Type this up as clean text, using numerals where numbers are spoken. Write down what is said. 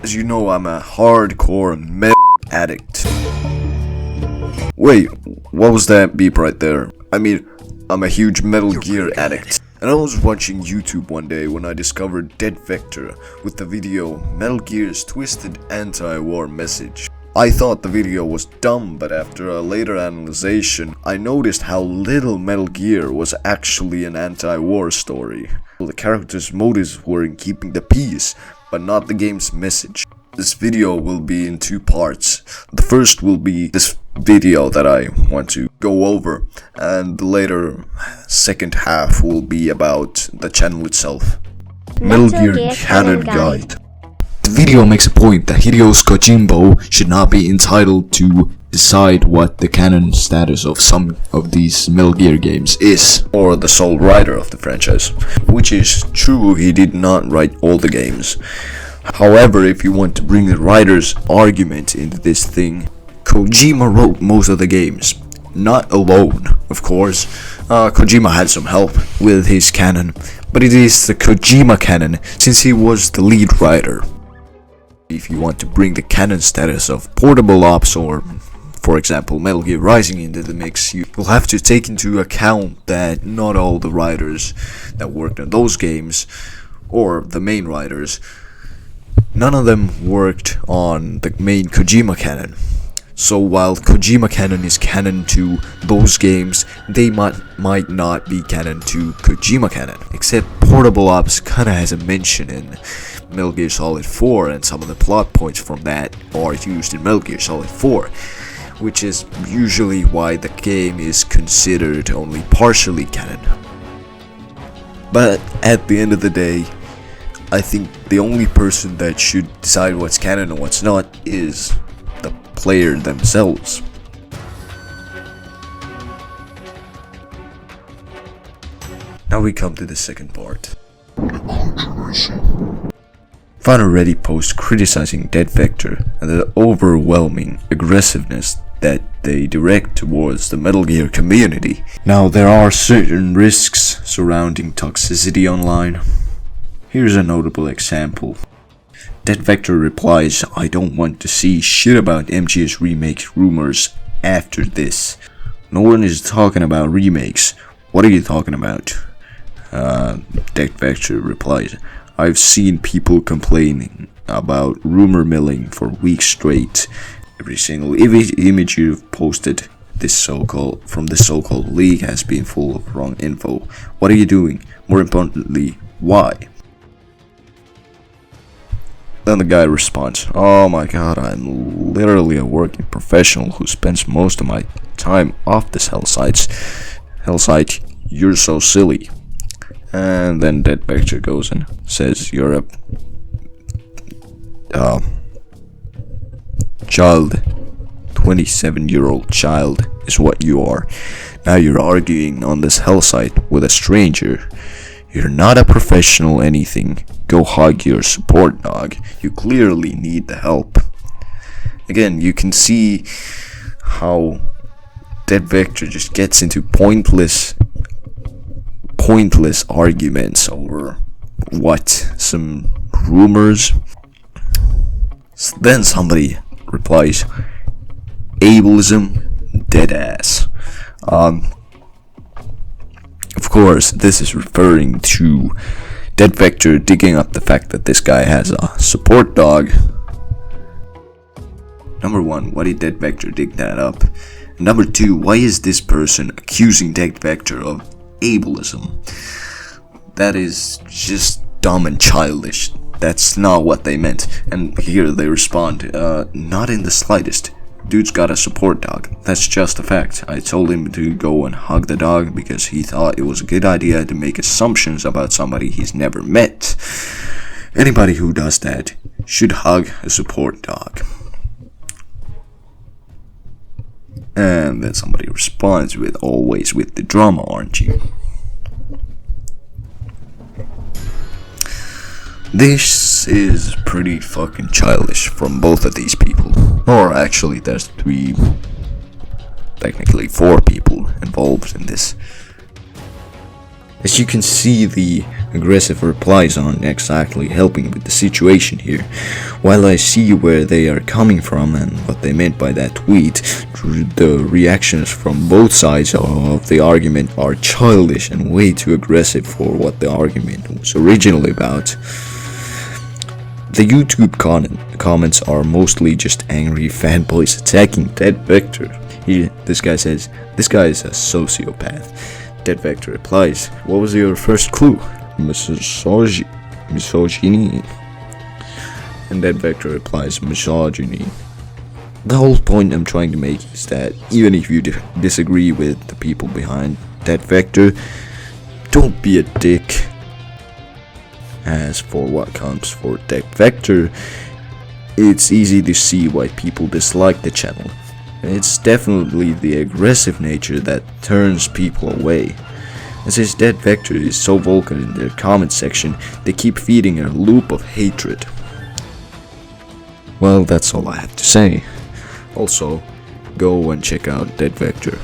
As you know, I'm a hardcore metal addict. Wait, what was that beep right there? I mean, I'm a huge Metal Gear addict. And I was watching YouTube one day when I discovered Dead Vector with the video Metal Gear's Twisted Anti-War Message. I thought the video was dumb, but after a later analyzation, I noticed how little Metal Gear was actually an anti-war story. The characters' motives were in keeping the peace, but not the game's message. This video will be in two parts. The first will be this video that I want to go over, and the later second half will be about the channel itself. Metal Gear Canon Guide. The video makes a point that Hideo Kojima should not be entitled to decide what the canon status of some of these Metal Gear games is, or the sole writer of the franchise. Which is true, he did not write all the games. However, if you want to bring the writer's argument into this thing, Kojima wrote most of the games. Not alone, of course. Kojima had some help with his canon, but it is the Kojima canon since he was the lead writer. If you want to bring the canon status of Portable Ops or, for example, Metal Gear Rising into the mix, you'll have to take into account that not all the writers that worked on those games, or the main writers, none of them worked on the main Kojima canon. So while Kojima canon is canon to those games, they might not be canon to Kojima canon. Except Portable Ops kinda has a mention in Metal Gear Solid 4, and some of the plot points from that are used in Metal Gear Solid 4, which is usually why the game is considered only partially canon. But at the end of the day, I think the only person that should decide what's canon and what's not is the player themselves. Now we come to the second part. Found a Reddit post criticizing Dead Vector and the overwhelming aggressiveness that they direct towards the Metal Gear community. Now there are certain risks surrounding toxicity online. Here's a notable example. Dead Vector replies, "I don't want to see shit about MGS remakes rumors after this. No one is talking about remakes. What are you talking about?" Dead Vector replies, "I've seen people complaining about rumor milling for weeks straight. Every single image you've posted from this so-called leak has been full of wrong info. What are you doing? More importantly, why?" Then the guy responds, "Oh my god, I'm literally a working professional who spends most of my time off this hell site. You're so silly." And then Dead Vector goes and says, "You're a child. 27-year-old child is what you are. Now you're arguing on this hell site with a stranger. You're not a professional anything. Go hug your support dog. You clearly need the help." Again, you can see how Dead Vector just gets into pointless arguments over some rumors. Then somebody replies, "Ableism, dead ass." Of course, this is referring to Dead Vector digging up the fact that this guy has a support dog. Number one, why did Dead Vector dig that up? Number two, why is this person accusing Dead Vector of ableism? That is just dumb and childish. That's not what they meant. And here they respond, "Not in the slightest. Dude's got a support dog. That's just a fact. I told him to go and hug the dog because he thought it was a good idea to make assumptions about somebody he's never met. Anybody who does that should hug a support dog." And then somebody responds with, "Always with the drama, aren't you?" This is pretty fucking childish from both of these people. Or actually, there's technically four people involved in this. As you can see, the aggressive replies aren't exactly helping with the situation here. While I see where they are coming from and what they meant by that tweet, the reactions from both sides of the argument are childish and way too aggressive for what the argument was originally about. The YouTube comments are mostly just angry fanboys attacking Dead Vector. This guy says, "This guy is a sociopath." Dead Vector replies, "What was your first clue?" Misogyny. And Dead Vector replies, "Misogyny." The whole point I'm trying to make is that even if you disagree with the people behind Dead Vector, don't be a dick. As for what comes for Dead Vector, it's easy to see why people dislike the channel. It's definitely the aggressive nature that turns people away. And since Dead Vector is so vocal in their comment section, they keep feeding a loop of hatred. Well, that's all I have to say. Also, go and check out Dead Vector.